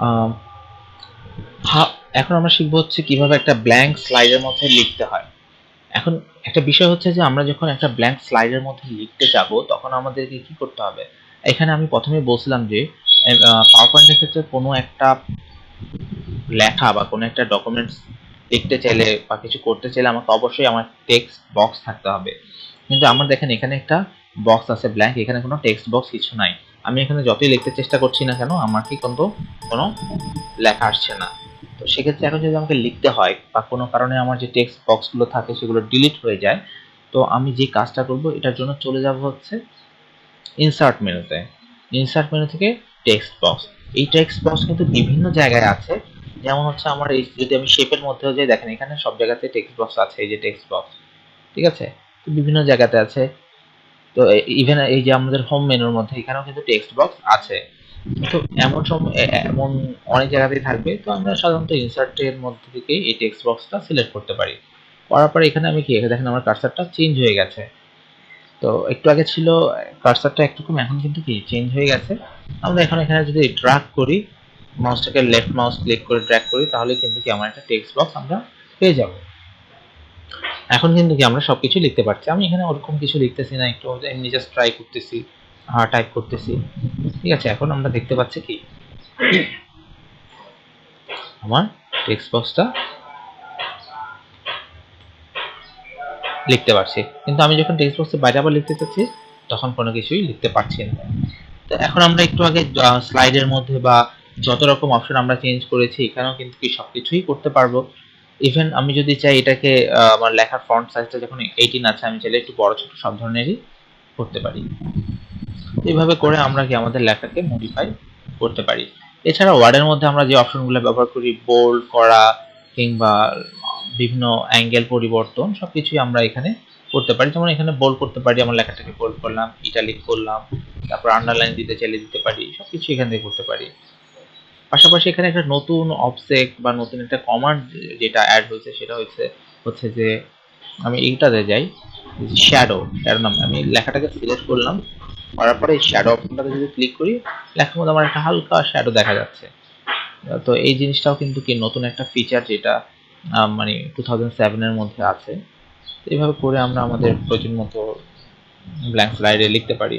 আহ, এখন আমরা শিখবো হচ্ছে কিভাবে একটা ব্ল্যাঙ্ক স্লাইডের মধ্যে লিখতে হয়। এখন একটা বিষয় হচ্ছে যে আমরা যখন একটা ব্ল্যাঙ্ক স্লাইডের মধ্যে লিখতে যাব তখন আমাদেরকে কি করতে হবে। এখানে আমি প্রথমে বলছিলাম যে পাওয়ার পয়েন্টের ক্ষেত্রে কোনো একটা লেখা বা কোনো একটা ডকুমেন্টস লিখতে চাইলে বা কিছু করতে চাইলে আমাকে অবশ্যই আমার টেক্সট বক্স থাকতে হবে। কিন্তু আমার দেখেন এখানে একটা বক্স আছে ব্ল্যাঙ্ক, এখানে কোনো টেক্সট বক্স কিছু নাই। আমি এখানে যতই লিখতে চেষ্টা করছি না কেন আমার কি কিন্তু কোনো লেখা আসছে না। তো সেক্ষেত্রে এখন যদি আমাকে লিখতে হয় বা কোনো কারণে আমার যে টেক্সট বক্সগুলো থাকে সেগুলো ডিলিট হয়ে যায়, তো আমি যে কাজটা করব এটার জন্য চলে যাব হচ্ছে ইনসার্ট মেনুতে। ইনসার্ট মেনু থেকে টেক্সট বক্স। এই টেক্সট বক্স কিন্তু বিভিন্ন জায়গায় আছে। যেমন হচ্ছে আমার এই যদি আমি শেপের মধ্যেও যাই, দেখেন এখানে সব জায়গাতে টেক্সট বক্স আছে, এই যে টেক্সট বক্স, ঠিক আছে? তো বিভিন্ন জায়গাতে আছে। তো ইভেন এই যে আমাদের হোম মেনুর মধ্যে এখানেও কিন্তু টেক্সট বক্স আছে। তো এমন সময় এমন অনেক জায়গাতেই থাকবে। তো আমরা সাধারণত ইনসার্টের মধ্যে থেকে এই টেক্সট বক্সটা সিলেক্ট করতে পারি। করার পরে এখানে আমি কি দেখেন আমার কার্সারটা চেঞ্জ হয়ে গেছে। তো একটু আগে ছিল কার্সারটা একটুকু, এখন কিন্তু কি চেঞ্জ হয়ে গেছে। আমরা এখন এখানে যদি ড্র্যাগ করি, মাউসটাকে লেফট মাউস ক্লিক করে ড্র্যাগ করি, তাহলে কিন্তু কি আমার একটা টেক্সট বক্স আমরা পেয়ে যাব। এখন কিন্তু কি আমরা সবকিছু লিখতে পারছি। আমি এখানে ওরকম কিছু লিখতেছি না, একটু এমনি জাস্ট ট্রাই করতেছি, টাইপ করতেছি, ঠিক আছে? এখন আমরা দেখতে পাচ্ছি কি আমার টেক্সট বক্সটা লিখতে পারছি। কিন্তু আমি যখন টেক্সট বক্সের বাইরে আবার লিখতে চাচ্ছি তখন কোনো কিছুই লিখতে পারছি না। তো এখন আমরা একটু আগে স্লাইডের মধ্যে বা যত রকম অপশন আমরা চেঞ্জ করেছি এখানেও কিন্তু কি সবকিছুই করতে পারবো। ইভেন আমি যদি চাই এটাকে আমার লেখার ফন্ট সাইজটা যখন 18 আছে, আমি চাইলে একটু বড় ছোট সব ধরনেরই করতে পারি। এইভাবে করে আমরা কি আমাদের লেখাকে মডিফাই করতে পারি। এছাড়া ওয়ার্ডের মধ্যে আমরা যে অপশনগুলো ব্যবহার করি, বোল্ড করা কিংবা বিভিন্ন অ্যাঙ্গেল পরিবর্তন, সবকিছুই আমরা এখানে করতে পারি। যেমন এখানে বোল্ড করতে পারি, আমার লেখাটাকে বোল্ড করলাম, ইটালিক করলাম, তারপর আন্ডারলাইন দিতে চাইলে দিতে পারি, সবকিছু এখান থেকে করতে পারি। পাশাপাশি এখানে একটা নতুন অবজেক্ট বা নতুন একটা কমান্ড যেটা অ্যাড হয়েছে সেটা হচ্ছে যে আমি এইটাতে যাই, শ্যাডো শ্যাডো নাম, আমি লেখাটাকে সিলেক্ট করলাম, করার পরে এই শ্যাডো অপশনটাতে যদি ক্লিক করি লেখার মধ্যে আমার একটা হালকা শ্যাডো দেখা যাচ্ছে। তো এই জিনিসটাও কিন্তু কি নতুন একটা ফিচার যেটা মানে 2007 এর মধ্যে আছে। এইভাবে করে আমরা আমাদের প্রয়োজন মতো ব্ল্যাঙ্ক স্লাইডে লিখতে পারি।